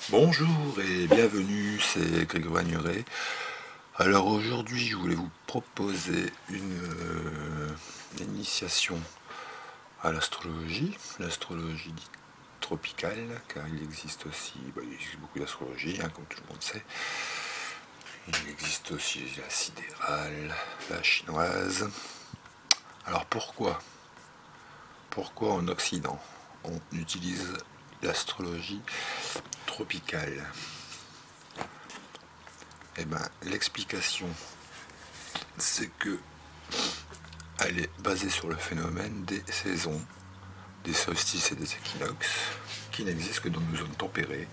Bonjour et bienvenue, c'est Grégoire Agnuret. Alors aujourd'hui, je voulais vous proposer une initiation à l'astrologie dite tropicale, car il existe aussi, il existe beaucoup d'astrologie, comme tout le monde sait. Il existe aussi la sidérale, la chinoise. Alors pourquoi en Occident on utilise l'astrologie tropicale? Eh bien, l'explication, c'est que elle est basée sur le phénomène des saisons, des solstices et des équinoxes, qui n'existent que dans nos zones tempérées,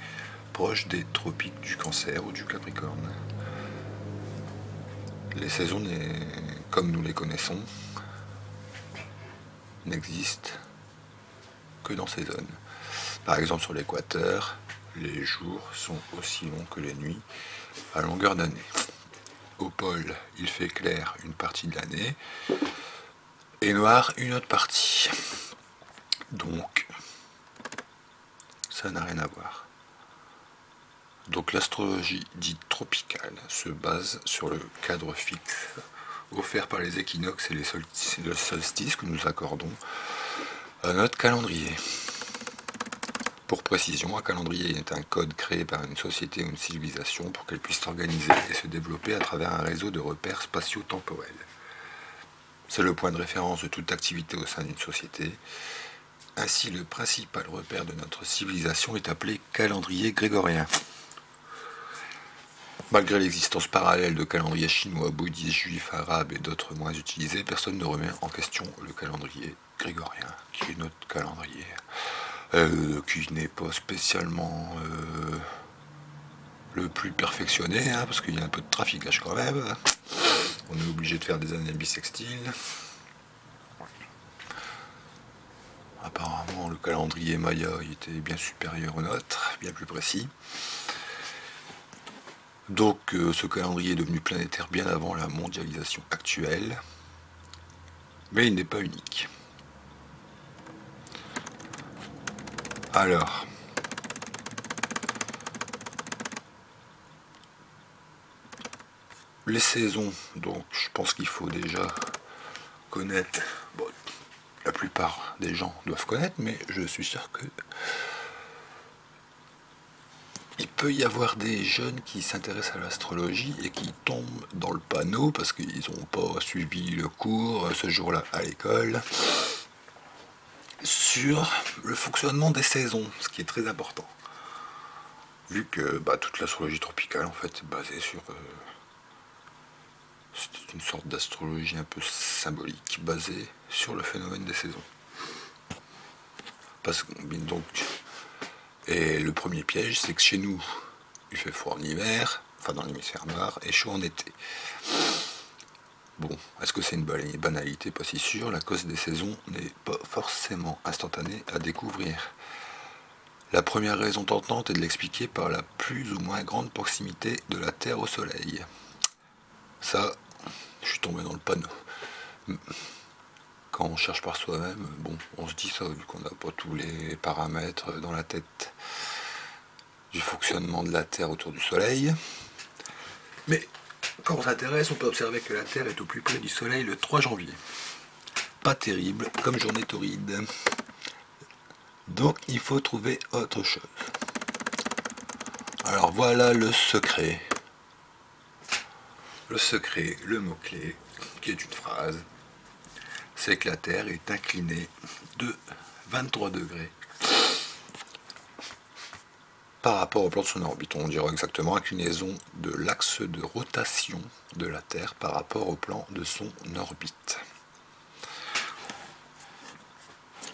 proches des tropiques du Cancer ou du Capricorne. Les saisons, comme nous les connaissons, n'existent que dans ces zones. Par exemple, sur l'équateur, les jours sont aussi longs que les nuits à longueur d'année. Au pôle, il fait clair une partie de l'année et noir une autre partie. Donc, ça n'a rien à voir. Donc l'astrologie dite tropicale se base sur le cadre fixe offert par les équinoxes et les solstices que nous accordons à notre calendrier. Pour précision, un calendrier est un code créé par une société ou une civilisation pour qu'elle puisse s'organiser et se développer à travers un réseau de repères spatio-temporels. C'est le point de référence de toute activité au sein d'une société. Ainsi, le principal repère de notre civilisation est appelé calendrier grégorien. Malgré l'existence parallèle de calendriers chinois, bouddhistes, juifs, arabes et d'autres moins utilisés, personne ne remet en question le calendrier grégorien, qui est notre calendrier, qui n'est pas spécialement le plus perfectionné, parce qu'il y a un peu de traficage quand même. On est obligé de faire des années bissextiles. Apparemment, le calendrier Maya était bien supérieur au nôtre, bien plus précis. Donc ce calendrier est devenu planétaire bien avant la mondialisation actuelle, mais il n'est pas unique. Alors, les saisons, donc je pense qu'il faut déjà connaître, bon, la plupart des gens doivent connaître, mais je suis sûr que il peut y avoir des jeunes qui s'intéressent à l'astrologie et qui tombent dans le panneau parce qu'ils n'ont pas suivi le cours ce jour-là à l'école sur le fonctionnement des saisons, ce qui est très important. Vu que toute l'astrologie tropicale en fait est basée sur c'est une sorte d'astrologie un peu symbolique basée sur le phénomène des saisons. Et le premier piège, c'est que chez nous, il fait froid en hiver, enfin dans l'hémisphère nord, et chaud en été. Bon, est-ce que c'est une banalité? Pas si sûr. La cause des saisons n'est pas forcément instantanée à découvrir. La première raison tentante est de l'expliquer par la plus ou moins grande proximité de la Terre au Soleil. Ça, je suis tombé dans le panneau. Quand on cherche par soi-même, on se dit ça, vu qu'on n'a pas tous les paramètres dans la tête du fonctionnement de la Terre autour du Soleil. Mais quand on s'intéresse, on peut observer que la Terre est au plus près du Soleil le 3 janvier. Pas terrible comme journée torride. Donc il faut trouver autre chose. Alors voilà le secret. Le secret, le mot-clé, qui est une phrase, c'est que la Terre est inclinée de 23 degrés par rapport au plan de son orbite. On dira exactement inclinaison de l'axe de rotation de la Terre par rapport au plan de son orbite.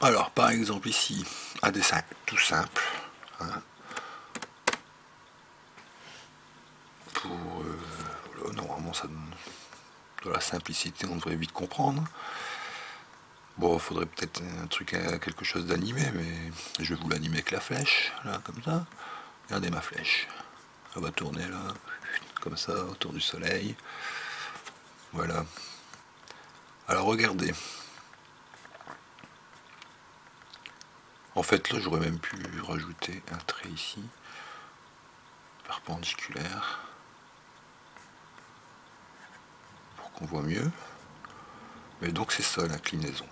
Alors, par exemple, ici, un dessin tout simple. Normalement, ça donne de la simplicité, on devrait vite comprendre. Bon, il faudrait peut-être quelque chose d'animé, mais je vais vous l'animer avec la flèche, là, comme ça. Regardez ma flèche. Elle va tourner là, comme ça, autour du soleil. Voilà. Alors regardez. En fait, là, j'aurais même pu rajouter un trait ici. perpendiculaire pour qu'on voit mieux. Mais donc c'est ça l'inclinaison.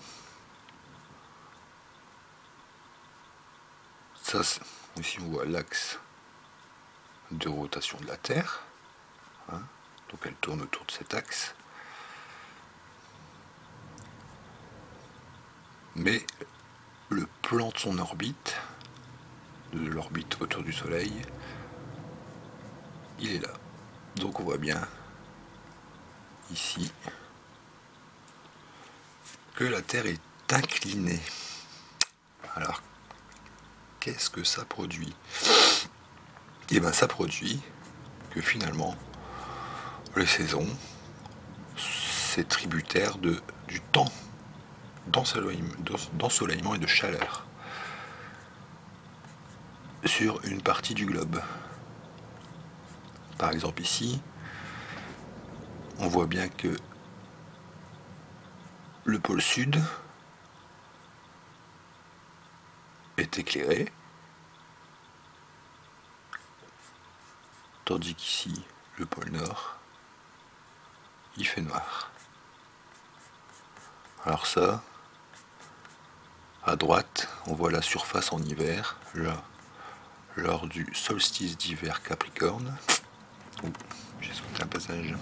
Ça, ici on voit l'axe de rotation de la Terre. Hein, donc elle tourne autour de cet axe. Mais le plan de son orbite, de l'orbite autour du Soleil, il est là. Donc on voit bien ici que la Terre est inclinée. Alors, qu'est-ce que ça produit? Et bien ça produit que finalement les saisons, c'est tributaire du temps d'ensoleillement et de chaleur sur une partie du globe. Par exemple ici, on voit bien que le pôle sud est éclairé, tandis qu'ici, le pôle nord, il fait noir. Alors ça, à droite, on voit la surface en hiver, là, lors du solstice d'hiver Capricorne. J'ai sauté un passage.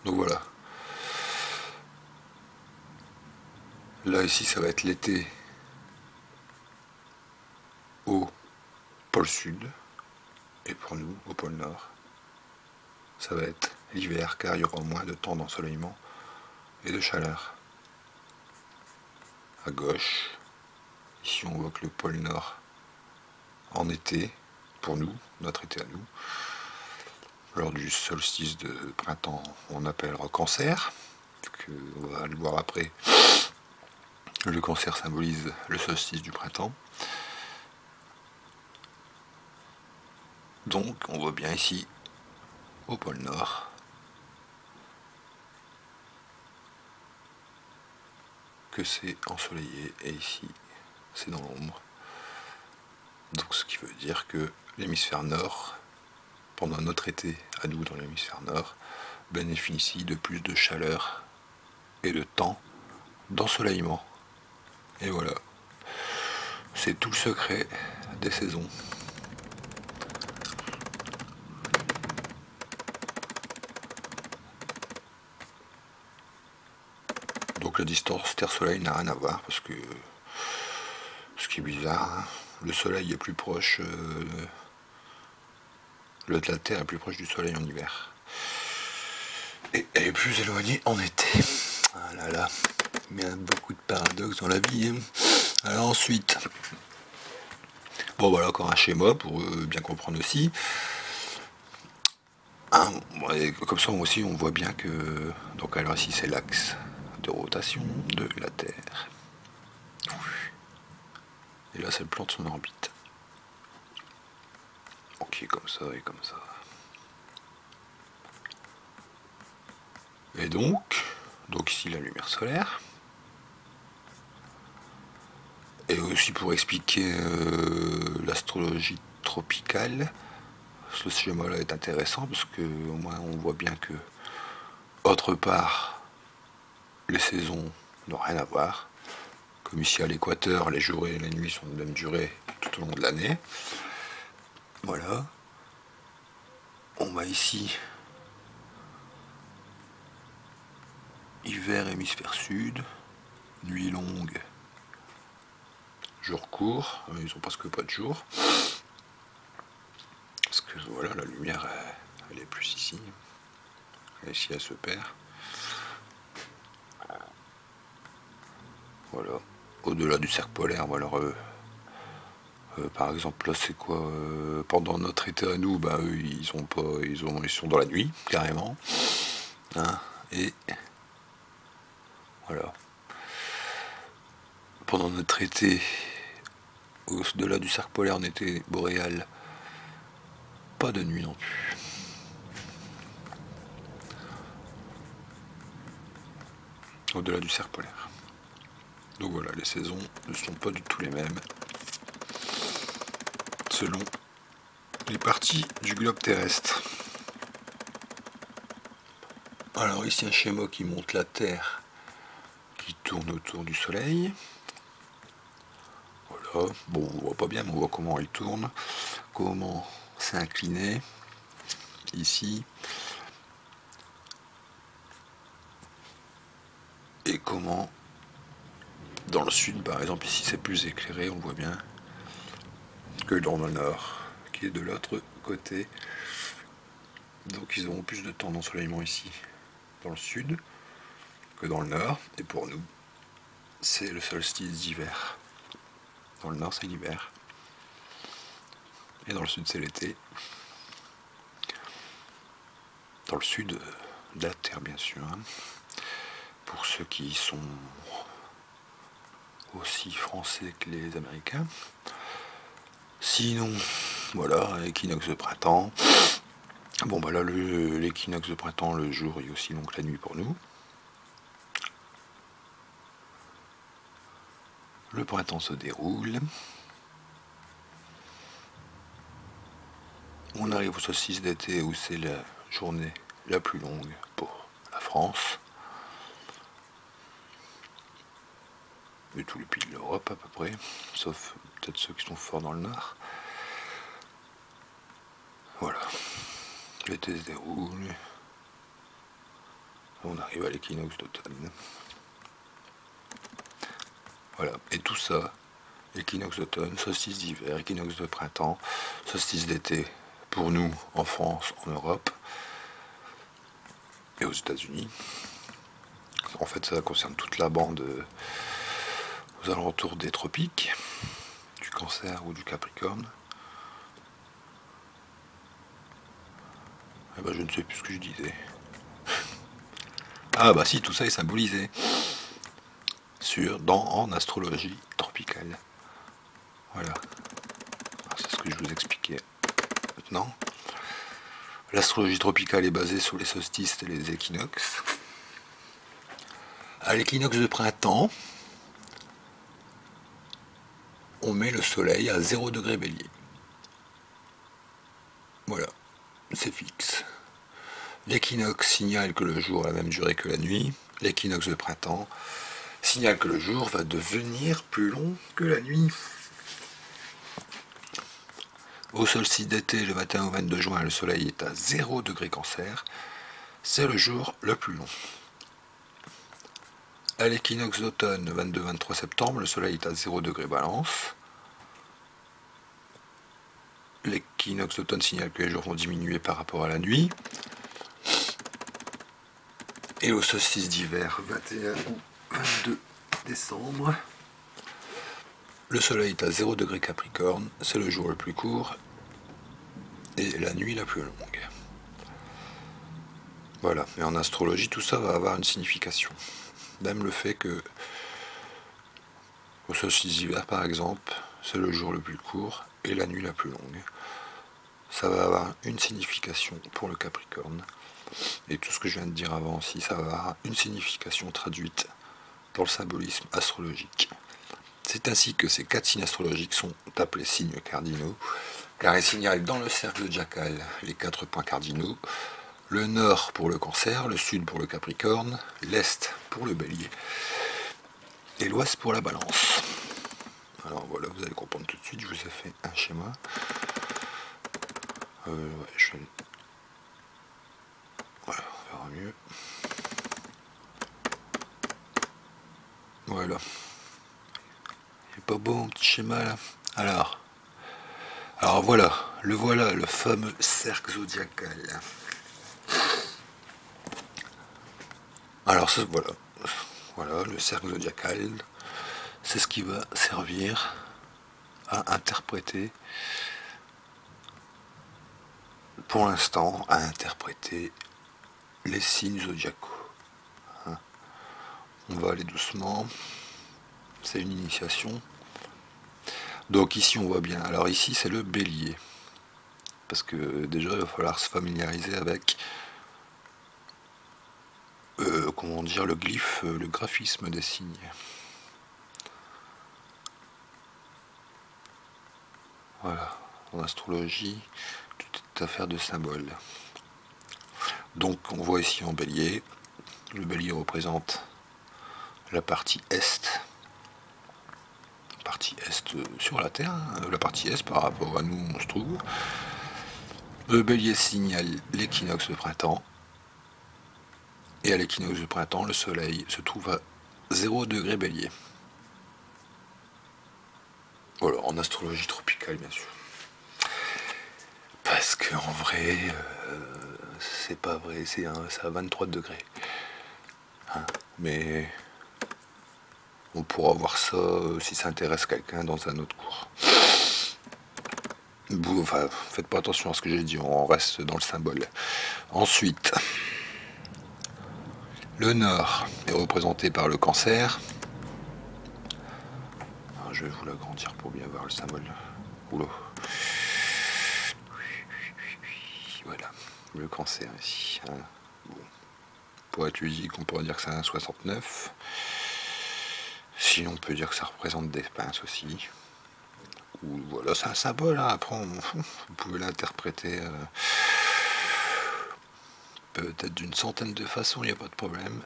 Donc voilà. Là, ici, ça va être l'été au pôle sud. Et pour nous, au pôle nord, ça va être l'hiver, car il y aura moins de temps d'ensoleillement et de chaleur. À gauche, ici on voit que le pôle nord, en été, pour nous, notre été à nous, lors du solstice de printemps, on appellera Cancer, que on va le voir après. Le Cancer symbolise le solstice du printemps. Donc on voit bien ici, au pôle nord, que c'est ensoleillé, et ici c'est dans l'ombre. Donc ce qui veut dire que l'hémisphère nord, pendant notre été à nous dans l'hémisphère nord, bénéficie de plus de chaleur et de temps d'ensoleillement. Et voilà, c'est tout le secret des saisons. Donc la distance Terre-Soleil n'a rien à voir, parce que ce qui est bizarre, hein, le Soleil est plus proche, la Terre est plus proche du Soleil en hiver. Et elle est plus éloignée en été. Ah là là, il y a beaucoup de paradoxes dans la vie. Hein. Alors ensuite, bon voilà encore un schéma pour bien comprendre aussi. Hein, comme ça aussi on voit bien que, donc alors ici c'est l'axe de rotation de la Terre. Et là c'est le plan de son orbite. Ok, comme ça et comme ça. Et donc ici la lumière solaire. Et aussi pour expliquer l'astrologie tropicale, ce schéma-là est intéressant parce que au moins on voit bien que, autre part, les saisons n'ont rien à voir. Comme ici à l'équateur, les jours et les nuits sont de même durée tout au long de l'année. Voilà. On va ici, hiver hémisphère sud, nuit longue, jour court, ils ont presque pas de jour. Parce que voilà, la lumière, elle est plus ici. Et ici, elle se perd. Voilà. Au-delà du cercle polaire, voilà. Par exemple, là, c'est quoi pendant notre été à nous, bah, eux, ils sont dans la nuit, carrément. Hein, et voilà. Pendant notre été, au-delà du cercle polaire, en été boréal, pas de nuit non plus. au-delà du cercle polaire. Donc voilà, les saisons ne sont pas du tout les mêmes selon les parties du globe terrestre. Alors ici un schéma qui montre la Terre qui tourne autour du Soleil. Voilà, bon on voit pas bien mais on voit comment elle tourne, comment c'est incliné ici, et comment dans le sud par exemple, ici c'est plus éclairé, on voit bien, que dans le nord qui est de l'autre côté. Donc ils auront plus de temps d'ensoleillement ici dans le sud que dans le nord, et pour nous c'est le solstice d'hiver. Dans le nord c'est l'hiver et dans le sud c'est l'été. Dans le sud de la Terre bien sûr, hein, pour ceux qui sont aussi français que les Américains. Sinon, voilà, équinoxe de printemps. Bon bah là l'équinoxe de printemps, le jour est aussi long que la nuit pour nous. Le printemps se déroule. On arrive au solstice d'été où c'est la journée la plus longue pour la France. Et tous les pays de l'Europe à peu près, sauf peut-être ceux qui sont forts dans le nord. Voilà, l'été se déroule, on arrive à l'équinoxe d'automne. Voilà, et tout ça, équinoxe d'automne, solstice d'hiver, équinoxe de printemps, solstice d'été pour nous en France, en Europe et aux États-Unis. En fait, ça concerne toute la bande aux alentours des tropiques, du Cancer ou du Capricorne. Eh ben, je ne sais plus ce que je disais. Ah bah si, tout ça est symbolisé en astrologie tropicale. Voilà. C'est ce que je vous expliquais maintenant. L'astrologie tropicale est basée sur les solstices et les équinoxes. À l'équinoxe de printemps, on met le soleil à 0 degré Bélier. Voilà, c'est fixe. L'équinoxe signale que le jour a la même durée que la nuit. L'équinoxe de printemps signale que le jour va devenir plus long que la nuit. Au solstice d'été, le 21 au 22 juin, le soleil est à 0 degré Cancer. C'est le jour le plus long. À l'équinoxe d'automne, le 22-23 septembre, le soleil est à 0 degré Balance. L'équinoxe d'automne signale que les jours vont diminuer par rapport à la nuit. Et au solstice d'hiver, 21 ou 22 décembre, le soleil est à 0 degré Capricorne, c'est le jour le plus court et la nuit la plus longue. Voilà, mais en astrologie, tout ça va avoir une signification. Même le fait que, au solstice d'hiver par exemple, c'est le jour le plus court et la nuit la plus longue. Ça va avoir une signification pour le Capricorne. Et tout ce que je viens de dire avant aussi, ça va avoir une signification traduite dans le symbolisme astrologique. C'est ainsi que ces 4 signes astrologiques sont appelés signes cardinaux, car ils signalent dans le cercle zodiacal les 4 points cardinaux: le nord pour le Cancer, le sud pour le Capricorne, l'est pour le Bélier et l'ouest pour la Balance. Alors voilà, vous allez comprendre tout de suite, je vous ai fait un schéma. Je vais... Voilà, on verra mieux. Voilà. C'est pas beau mon petit schéma là. Alors voilà, le fameux cercle zodiacal. Alors voilà, le cercle zodiacal, c'est ce qui va servir à interpréter, pour l'instant, à interpréter les signes zodiacaux. On va aller doucement, c'est une initiation. Donc ici on voit bien, alors ici c'est le Bélier, parce que déjà il va falloir se familiariser avec comment dire, le glyphe, le graphisme des signes. Voilà, en astrologie, tout est affaire de symboles. Donc on voit ici en bélier, le bélier représente la partie est, sur la Terre, la partie est par rapport à nous on se trouve. Le bélier signale l'équinoxe de printemps, et à l'équinoxe de printemps, le soleil se trouve à 0 degré bélier. Voilà, en astrologie tropicale bien sûr. Parce qu'en vrai, c'est pas vrai, c'est à 23 degrés. Hein, mais on pourra voir ça si ça intéresse quelqu'un dans un autre cours. Enfin, faites pas attention à ce que j'ai dit, on reste dans le symbole. Ensuite, le nord est représenté par le cancer. Alors, je vais vous l'agrandir pour bien voir le symbole. Oula. Voilà, le cancer ici. Hein. Bon. Pour être ludique, on pourrait dire que c'est un 69. Sinon, on peut dire que ça représente des pinces aussi. Ou voilà, c'est un symbole. Hein. Après, vous pouvez l'interpréter peut-être d'une centaine de façons, il n'y a pas de problème.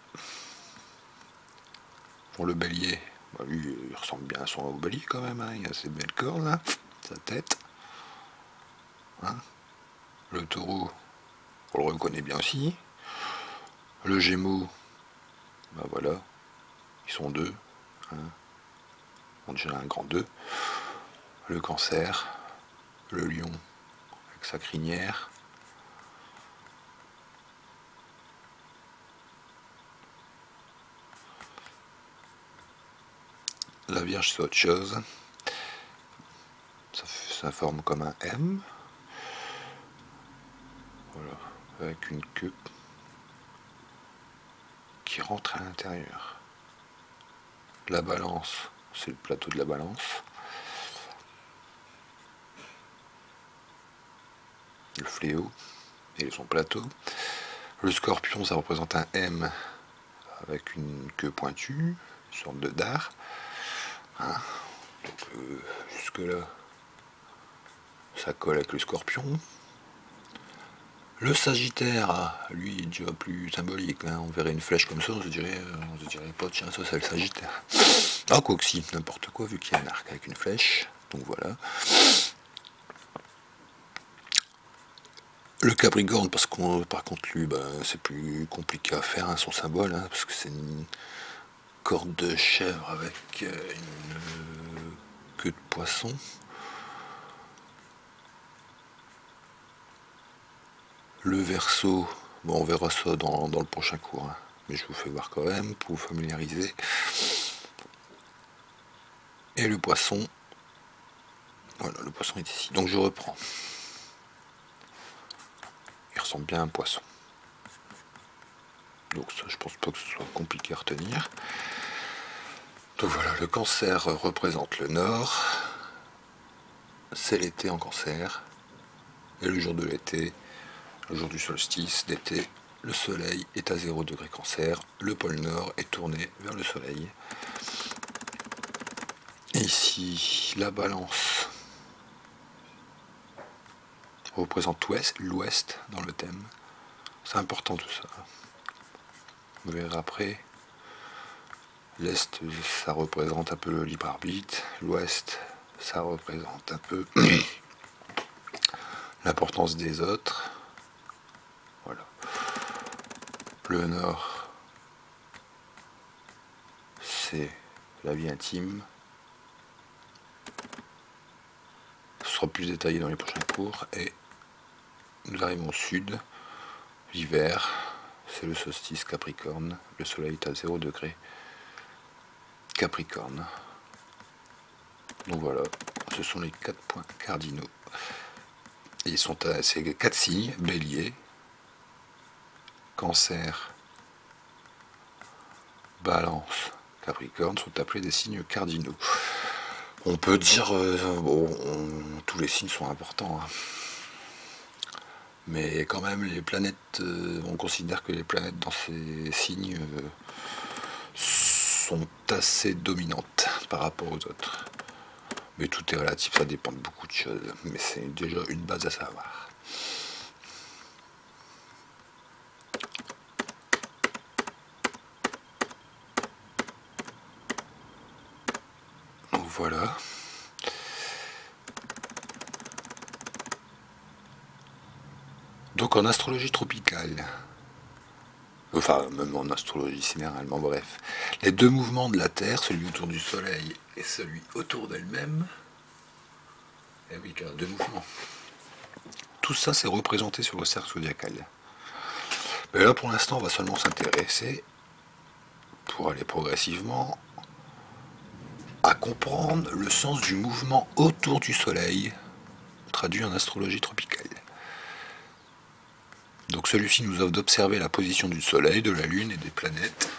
Pour le bélier, bah lui, il ressemble bien à son bélier quand même. Hein. Il a ses belles cornes, hein. Sa tête. Hein. Le taureau, on le reconnaît bien aussi. Le gémeaux, bah voilà, ils sont deux. Hein. On dirait un grand 2. Le cancer, le lion avec sa crinière. La Vierge, c'est autre chose. Ça forme comme un M. Voilà, avec une queue qui rentre à l'intérieur. La balance, c'est le plateau de la balance. Le fléau et son plateau. Le scorpion, ça représente un M avec une queue pointue, une sorte de dard. Hein. Donc jusque là, ça colle avec le scorpion. Le sagittaire, lui, est déjà plus symbolique. Hein. On verrait une flèche comme ça, on se dirait pas, tiens, ça c'est le sagittaire. Ah, quoi que si, n'importe quoi, vu qu'il y a un arc avec une flèche. Donc voilà. Le Capricorne, parce qu'on, par contre, lui, c'est plus compliqué à faire, hein, son symbole, hein, parce que c'est une corde de chèvre avec une queue de poisson. Le Verseau, bon, on verra ça dans le prochain cours, hein, mais je vous fais voir quand même pour vous familiariser. Et le Poisson, voilà, le Poisson est ici. Donc je reprends. Il ressemble bien à un poisson. Donc ça, je pense pas que ce soit compliqué à retenir. Donc voilà, le Cancer représente le nord. C'est l'été en Cancer. Et le jour de l'été, le jour du solstice d'été, le soleil est à 0 degré Cancer. Le pôle nord est tourné vers le soleil. Et ici, la balance représente l'ouest dans le thème. C'est important tout ça. Vous verrez après. L'Est, ça représente un peu le libre arbitre. L'Ouest, ça représente un peu l'importance des autres. Voilà. Le Nord, c'est la vie intime. Ce sera plus détaillé dans les prochains cours. Et nous arrivons au Sud. L'hiver, c'est le solstice Capricorne. Le soleil est à 0 degré. Capricorne. Donc voilà, ce sont les 4 points cardinaux. Et ils sont à ces 4 signes, Bélier, Cancer, Balance, Capricorne, sont appelés des signes cardinaux. On peut dire, tous les signes sont importants. Hein. Mais quand même, les planètes, on considère que les planètes dans ces signes sont assez dominantes par rapport aux autres. Mais tout est relatif, ça dépend de beaucoup de choses. Mais c'est déjà une base à savoir. Donc voilà. Donc en astrologie tropicale, enfin même en astrologie généralement, bref, les deux mouvements de la Terre, celui autour du Soleil et celui autour d'elle-même, eh oui, car deux mouvements. Tout ça c'est représenté sur le cercle zodiacal. Mais là pour l'instant on va seulement s'intéresser, pour aller progressivement, à comprendre le sens du mouvement autour du Soleil, traduit en astrologie tropicale. Donc celui-ci nous offre d'observer la position du Soleil, de la Lune et des planètes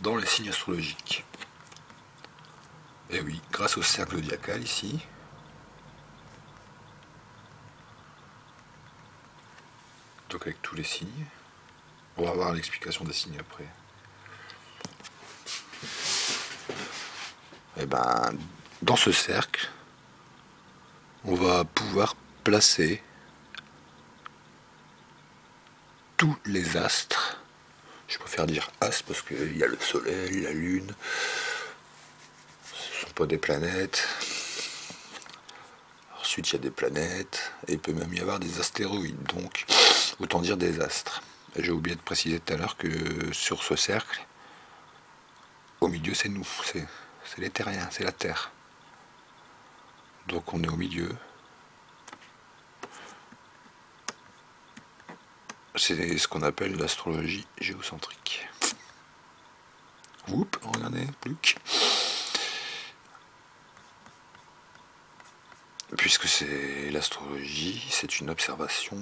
dans les signes astrologiques. Et oui, grâce au cercle zodiacal ici, donc avec tous les signes, on va voir l'explication des signes après. Et ben, dans ce cercle, on va pouvoir placer tous les astres. Je préfère dire astres parce qu'il y a le Soleil, la Lune, ce ne sont pas des planètes. Ensuite, il y a des planètes, et il peut même y avoir des astéroïdes, donc autant dire des astres. J'ai oublié de préciser tout à l'heure que sur ce cercle, au milieu, c'est nous, c'est les terriens, c'est la Terre. Donc on est au milieu. C'est ce qu'on appelle l'astrologie géocentrique. Oups, regardez, plus. Puisque c'est l'astrologie, c'est une observation,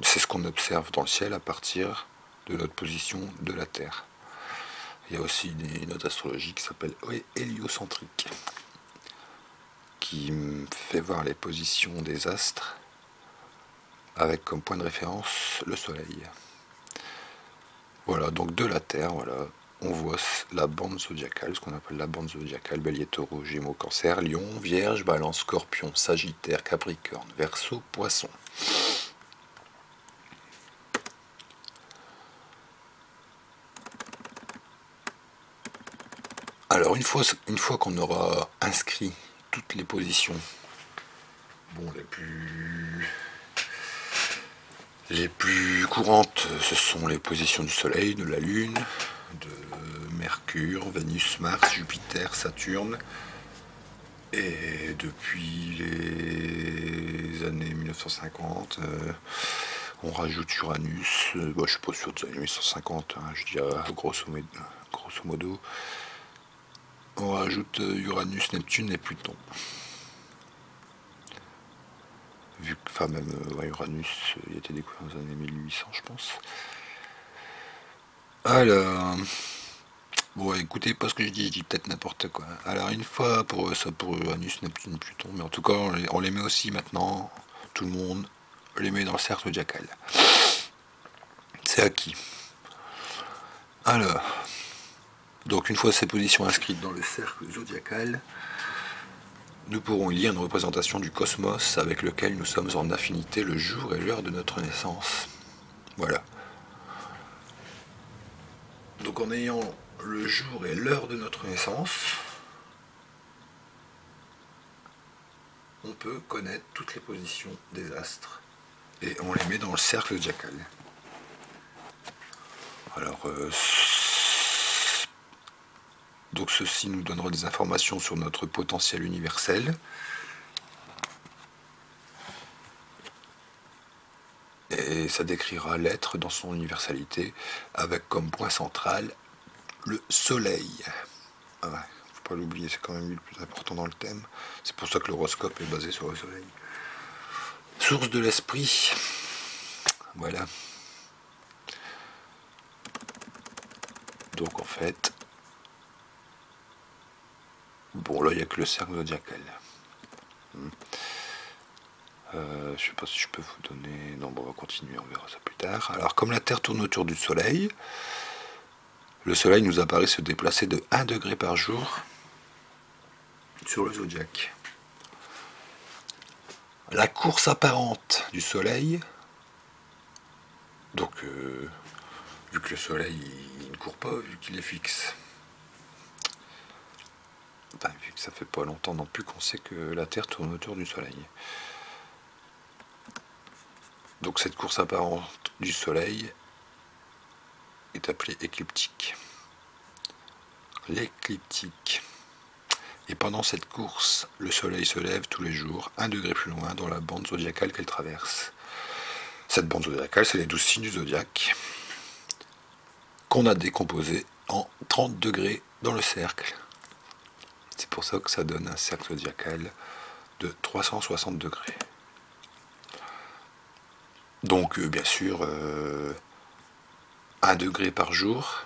c'est ce qu'on observe dans le ciel à partir de notre position de la Terre. Il y a aussi une autre astrologie qui s'appelle héliocentrique, qui fait voir les positions des astres avec comme point de référence le Soleil. Voilà, donc de la Terre, voilà, on voit la bande zodiacale, ce qu'on appelle la bande zodiacale, Bélier, Taureau, Gémeaux, Cancer, Lion, Vierge, Balance, Scorpion, Sagittaire, Capricorne, Verseau, Poisson. Alors une fois qu'on aura inscrit toutes les positions, bon, les plus courantes, ce sont les positions du Soleil, de la Lune, de Mercure, Vénus, Mars, Jupiter, Saturne. Et depuis les années 1950, on rajoute Uranus. Bon, je suis pas sûr des années 1950, hein, je dis grosso modo. On rajoute Uranus, Neptune et Pluton. Vu que, enfin même Uranus, il a été découvert dans les années 1800, je pense. Alors, bon, écoutez pas ce que je dis peut-être n'importe quoi. Alors une fois pour Uranus, Neptune, Pluton, mais en tout cas on les met aussi maintenant, tout le monde les met dans le cercle zodiacal. C'est acquis. Alors, donc une fois ces positions inscrites dans le cercle zodiacal, nous pourrons y lire une représentation du cosmos avec lequel nous sommes en affinité le jour et l'heure de notre naissance. Voilà. Donc en ayant le jour et l'heure de notre naissance, on peut connaître toutes les positions des astres et on les met dans le cercle zodiacal. Alors, donc ceci nous donnera des informations sur notre potentiel universel. Et ça décrira l'être dans son universalité avec comme point central le soleil. Ah ouais, faut pas l'oublier, c'est quand même le plus important dans le thème. C'est pour ça que l'horoscope est basé sur le soleil. Source de l'esprit. Voilà. Donc en fait, bon là il n'y a que le cercle zodiacal. Je sais pas si je peux vous donner... Non, bon, on va continuer, on verra ça plus tard. Alors, comme la Terre tourne autour du Soleil, le Soleil nous apparaît se déplacer de 1 degré par jour sur le zodiaque. La course apparente du Soleil, donc vu que le Soleil il ne court pas, vu qu'il est fixe, enfin, vu que ça fait pas longtemps non plus qu'on sait que la Terre tourne autour du Soleil. Donc cette course apparente du Soleil est appelée écliptique. L'écliptique. Et pendant cette course, le Soleil se lève tous les jours 1 degré plus loin dans la bande zodiacale qu'elle traverse. Cette bande zodiacale, c'est les 12 signes du zodiaque qu'on a décomposés en 30 degrés dans le cercle. C'est pour ça que ça donne un cercle zodiacal de 360 degrés. Donc, bien sûr, 1 degré par jour.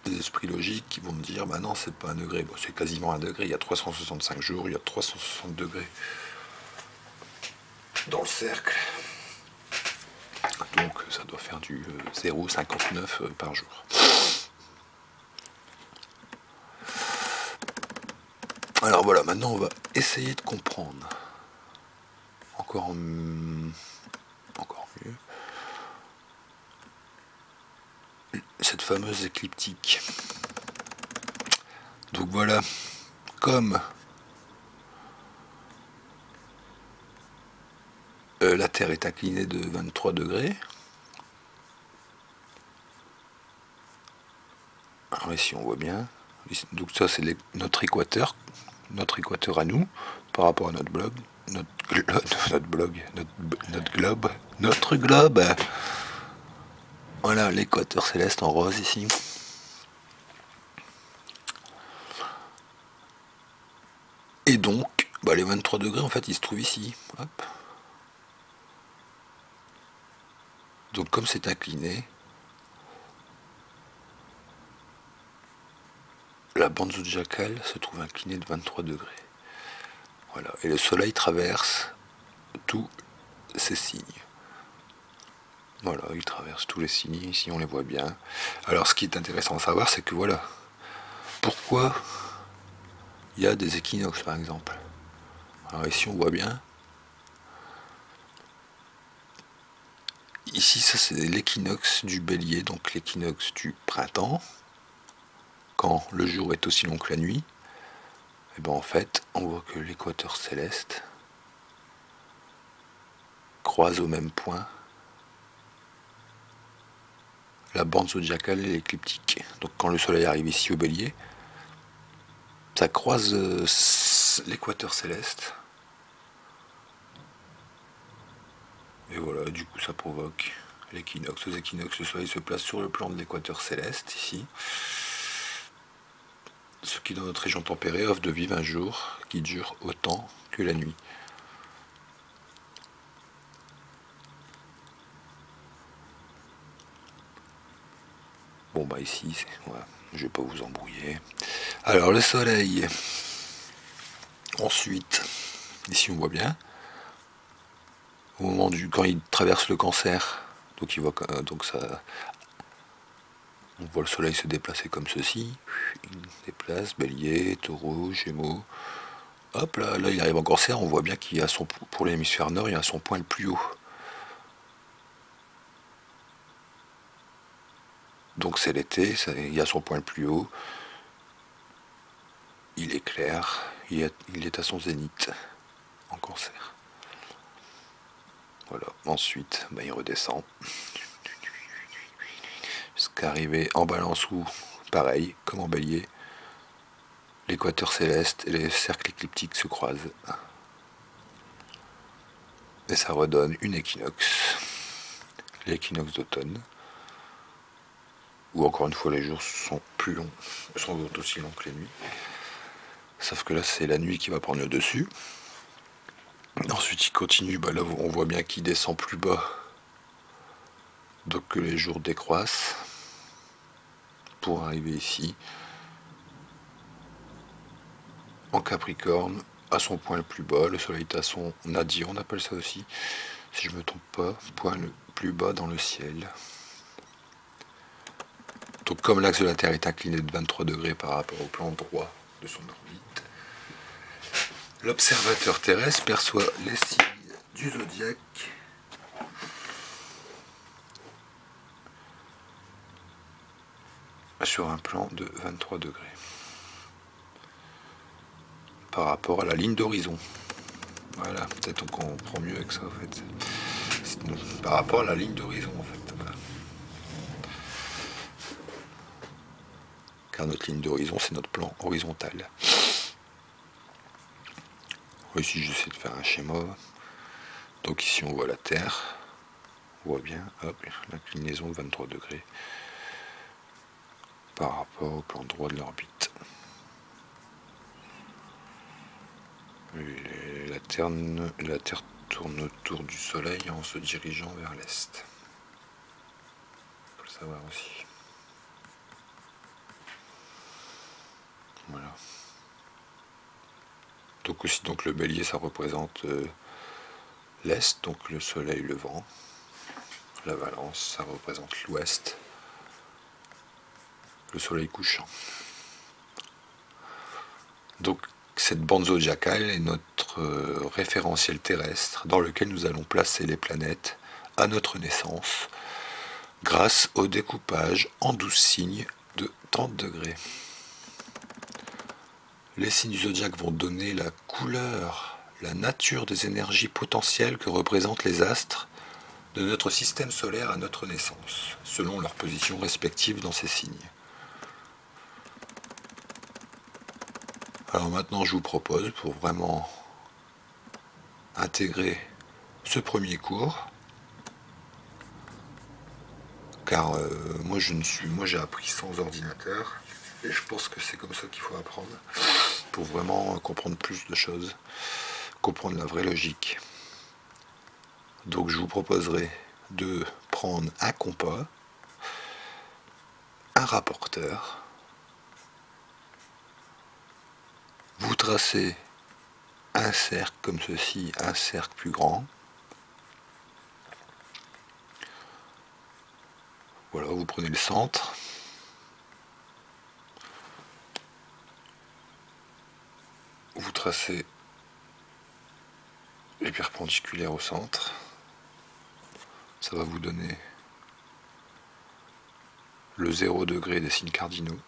Des esprits logiques qui vont me dire bah non, c'est pas 1 degré, bon, c'est quasiment 1 degré, il y a 365 jours, il y a 360 degrés dans le cercle. Donc ça doit faire du 0,59 par jour. Alors voilà, maintenant on va essayer de comprendre encore mieux cette fameuse écliptique. Donc voilà, comme la Terre est inclinée de 23 degrés, alors ici on voit bien, donc ça c'est notre équateur à nous, par rapport à notre globe, notre globe. Voilà l'équateur céleste en rose ici. Et donc, bah, les 23 degrés en fait ils se trouvent ici. Hop. Donc comme c'est incliné, la bande zodiacale se trouve inclinée de 23 degrés. Voilà. Et le soleil traverse tous ces signes. Voilà, il traverse tous les signes, ici on les voit bien. Alors ce qui est intéressant à savoir, c'est que voilà, pourquoi il y a des équinoxes par exemple. Alors ici on voit bien. Ici ça c'est l'équinoxe du Bélier, donc l'équinoxe du printemps, quand le jour est aussi long que la nuit. Et bien en fait on voit que l'équateur céleste croise au même point la bande zodiacale et l'écliptique. Donc quand le soleil arrive ici au Bélier, ça croise l'équateur céleste. Et voilà, du coup ça provoque l'équinoxe. Aux équinoxes, le soleil se place sur le plan de l'équateur céleste, ici. Ce qui dans notre région tempérée offre de vivre un jour qui dure autant que la nuit. Bon bah ici, voilà, je vais pas vous embrouiller. Alors le soleil, ensuite, ici on voit bien, au moment quand il traverse le Cancer, donc il voit donc ça, on voit le soleil se déplacer comme ceci, il déplace Bélier, Taureau, Gémeaux. Hop là, il arrive en Cancer, on voit bien qu'il a pour l'hémisphère nord, il a son point le plus haut. Donc c'est l'été, il a son point le plus haut. Il est clair, il est à son zénith en Cancer. Voilà, ensuite il redescend. Jusqu'arriver en Balance où, pareil, comme en Bélier, l'équateur céleste et les cercles écliptiques se croisent. Et ça redonne une équinoxe, l'équinoxe d'automne, où encore une fois les jours sont plus longs, sont aussi longs que les nuits. Sauf que là c'est la nuit qui va prendre le dessus. Ensuite il continue, là on voit bien qu'il descend plus bas, donc que les jours décroissent, pour arriver ici, en Capricorne, à son point le plus bas, le soleil est à son nadir, on appelle ça aussi, si je ne me trompe pas, point le plus bas dans le ciel. Donc comme l'axe de la Terre est incliné de 23 degrés par rapport au plan droit de son orbite, l'observateur terrestre perçoit les signes du zodiaque sur un plan de 23 degrés par rapport à la ligne d'horizon. Voilà, peut-être qu'on comprend mieux avec ça en fait. Par rapport à la ligne d'horizon en fait. Voilà. Car notre ligne d'horizon, c'est notre plan horizontal. Ici, j'essaie de faire un schéma. Donc ici, on voit la Terre. On voit bien, hop, l'inclinaison de 23 degrés par rapport au plan droit de l'orbite. La Terre tourne autour du Soleil en se dirigeant vers l'Est. Il faut le savoir aussi. Voilà. Donc aussi, donc le Bélier, ça représente l'Est, donc le Soleil levant. La Balance, ça représente l'Ouest, le Soleil couchant. Donc cette bande zodiacale est notre référentiel terrestre dans lequel nous allons placer les planètes à notre naissance grâce au découpage en 12 signes de 30 degrés. Les signes du zodiaque vont donner la couleur, la nature des énergies potentielles que représentent les astres de notre système solaire à notre naissance, selon leurs positions respectives dans ces signes. Alors maintenant, je vous propose, pour vraiment intégrer ce premier cours, car moi j'ai appris sans ordinateur, et je pense que c'est comme ça qu'il faut apprendre, pour vraiment comprendre plus de choses, comprendre la vraie logique. Donc je vous proposerai de prendre un compas, un rapporteur, vous tracez un cercle comme ceci, un cercle plus grand. Voilà, vous prenez le centre. Vous tracez les perpendiculaires au centre. Ça va vous donner le 0 degré des signes cardinaux.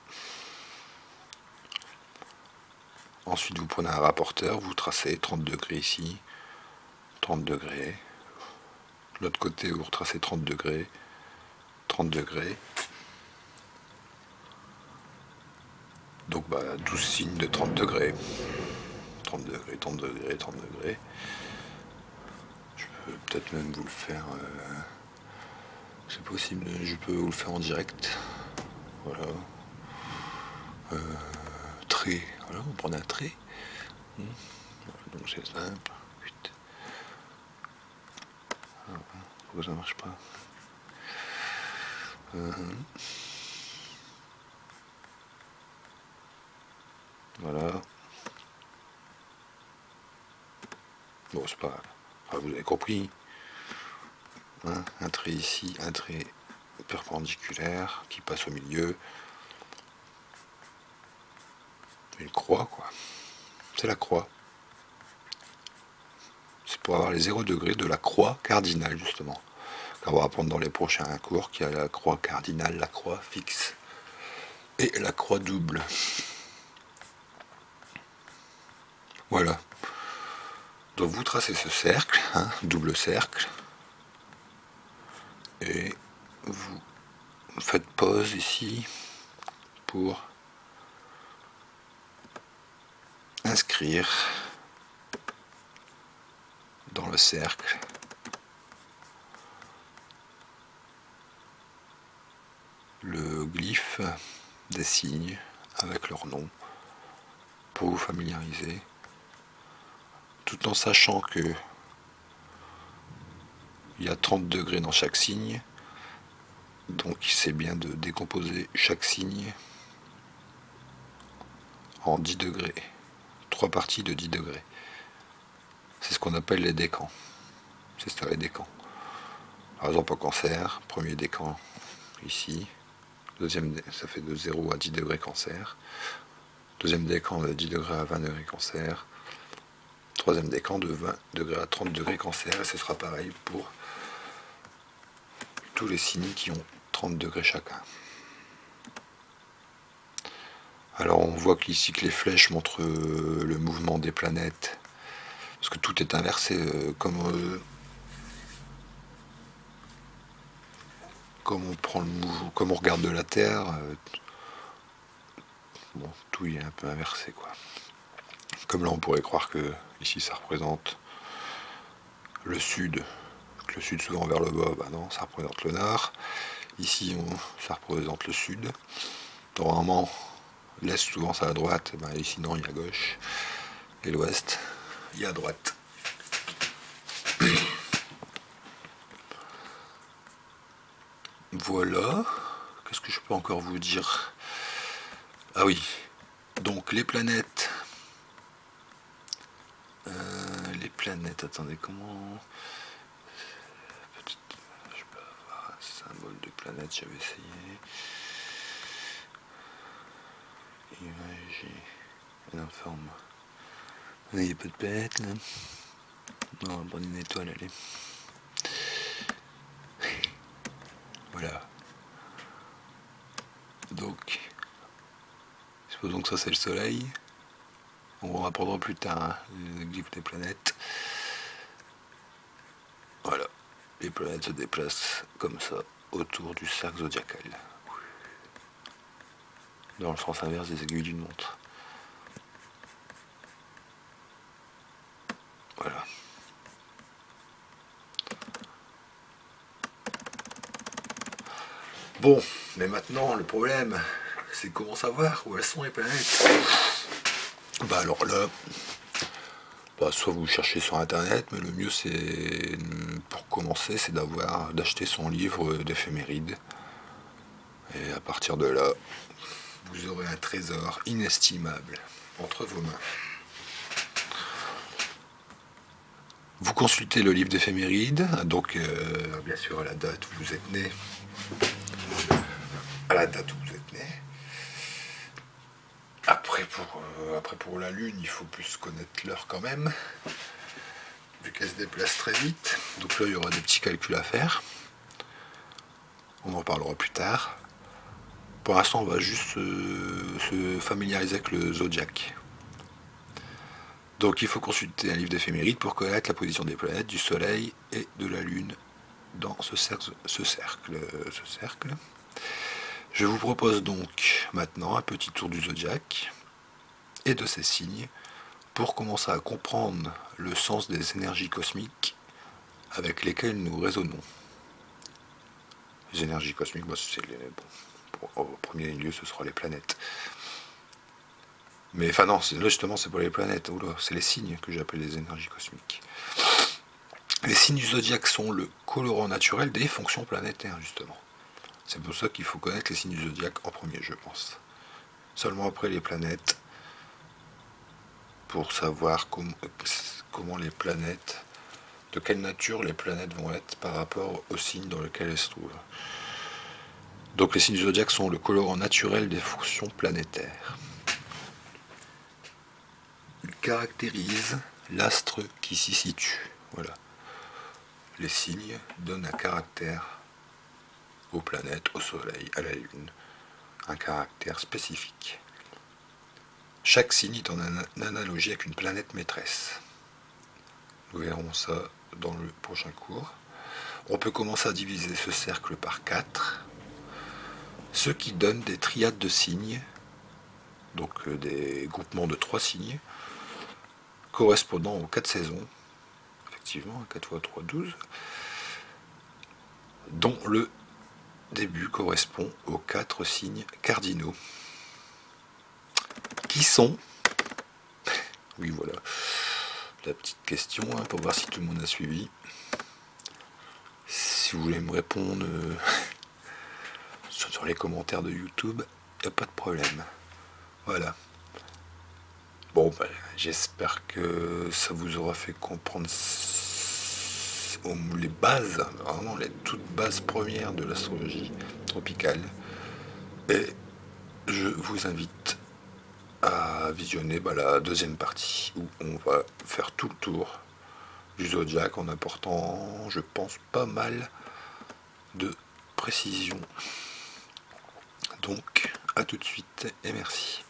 Ensuite, vous prenez un rapporteur, vous tracez 30 degrés ici, 30 degrés. De l'autre côté, vous retracez 30 degrés, 30 degrés. Donc 12 signes de 30 degrés. 30 degrés, 30 degrés, 30 degrés. Je peux peut-être même vous le faire... c'est possible, je peux vous le faire en direct. Voilà. Trait. Voilà, on prend un trait. Voilà, donc c'est simple. Pourquoi ça marche pas? Voilà. Bon, c'est pas grave. Enfin, vous avez compris. Hein, un trait ici, un trait perpendiculaire qui passe au milieu. Une croix, quoi. C'est la croix. C'est pour avoir les 0 degrés de la croix cardinale, justement. On va apprendre dans les prochains cours qu'il y a la croix cardinale, la croix fixe et la croix double. Voilà. Donc vous tracez ce cercle, hein, double cercle, et vous faites pause ici pour inscrire dans le cercle le glyphe des signes avec leur nom pour vous familiariser, tout en sachant que il y a 30 degrés dans chaque signe, donc c'est bien de décomposer chaque signe en 10 degrés. 3 parties de 10 degrés. C'est ce qu'on appelle les décans. C'est ça les décans. Par exemple en Cancer, premier décan ici. Deuxième, ça fait de 0 à 10 degrés Cancer. Deuxième décan de 10 degrés à 20 degrés Cancer. Troisième décan de 20 degrés à 30 degrés Cancer. Et ce sera pareil pour tous les signes qui ont 30 degrés chacun. Alors on voit qu'ici que les flèches montrent le mouvement des planètes, parce que tout est inversé, comme on regarde de la Terre, bon, tout y est un peu inversé, quoi. Comme là on pourrait croire que ici ça représente le sud, le sud souvent vers le bas, bah non, ça représente le nord. Ici ça représente le sud. Normalement l'est souvent c'est à droite, bah ici non, il y a à gauche. Et l'ouest, il y a à droite. Voilà. Qu'est-ce que je peux encore vous dire? Ah oui. Donc les planètes. Attendez, comment... Je peux avoir un symbole de planète, j'avais essayé. Imaginer. En forme. Il n'y a pas de planète là. Non, pas une étoile, allez. Voilà. Donc, supposons que ça c'est le soleil. On apprendra plus tard les glyphes des planètes. Voilà. Les planètes se déplacent comme ça autour du cercle zodiacal. Dans le sens inverse des aiguilles d'une montre. Voilà. Bon, mais maintenant le problème, c'est comment savoir où elles sont les planètes. Bah alors là, soit vous cherchez sur internet, mais le mieux c'est, pour commencer, c'est d'acheter son livre d'éphémérides. Et à partir de là, vous aurez un trésor inestimable entre vos mains. Vous consultez le livre d'éphémérides, donc bien sûr à la date où vous êtes né. À la date où vous êtes né. Après pour la Lune, il faut plus connaître l'heure quand même, vu qu'elle se déplace très vite. Donc là, il y aura des petits calculs à faire. On en parlera plus tard. Pour l'instant, on va juste se familiariser avec le zodiaque. Donc il faut consulter un livre d'éphémérides pour connaître la position des planètes, du Soleil et de la Lune dans ce cercle. Je vous propose donc maintenant un petit tour du zodiaque et de ses signes pour commencer à comprendre le sens des énergies cosmiques avec lesquelles nous résonnons. Les énergies cosmiques, au premier lieu, ce sera les planètes. Mais enfin non, là justement, c'est pas les planètes, c'est les signes que j'appelle les énergies cosmiques. Les signes du zodiaque sont le colorant naturel des fonctions planétaires, justement. C'est pour ça qu'il faut connaître les signes du zodiaque en premier, je pense. Seulement après les planètes, pour savoir comment les planètes, de quelle nature les planètes vont être par rapport aux signes dans lesquels elles se trouvent. Donc les signes du zodiaque sont le colorant naturel des fonctions planétaires. Ils caractérisent l'astre qui s'y situe. Voilà. Les signes donnent un caractère aux planètes, au Soleil, à la Lune, un caractère spécifique. Chaque signe est en analogie avec une planète maîtresse. Nous verrons ça dans le prochain cours. On peut commencer à diviser ce cercle par 4, ce qui donne des triades de signes, donc des groupements de 3 signes, correspondant aux 4 saisons, effectivement, 4 x 3, 12, dont le début correspond aux 4 signes cardinaux, qui sont... Oui, voilà, la petite question, pour voir si tout le monde a suivi. Si vous voulez me répondre sur les commentaires de YouTube, il n'y a pas de problème. Voilà. Bon, ben, j'espère que ça vous aura fait comprendre les bases, vraiment les toutes bases premières de l'astrologie tropicale. Et je vous invite à visionner la deuxième partie où on va faire tout le tour du zodiaque en apportant, je pense, pas mal de précision. Donc, à tout de suite et merci.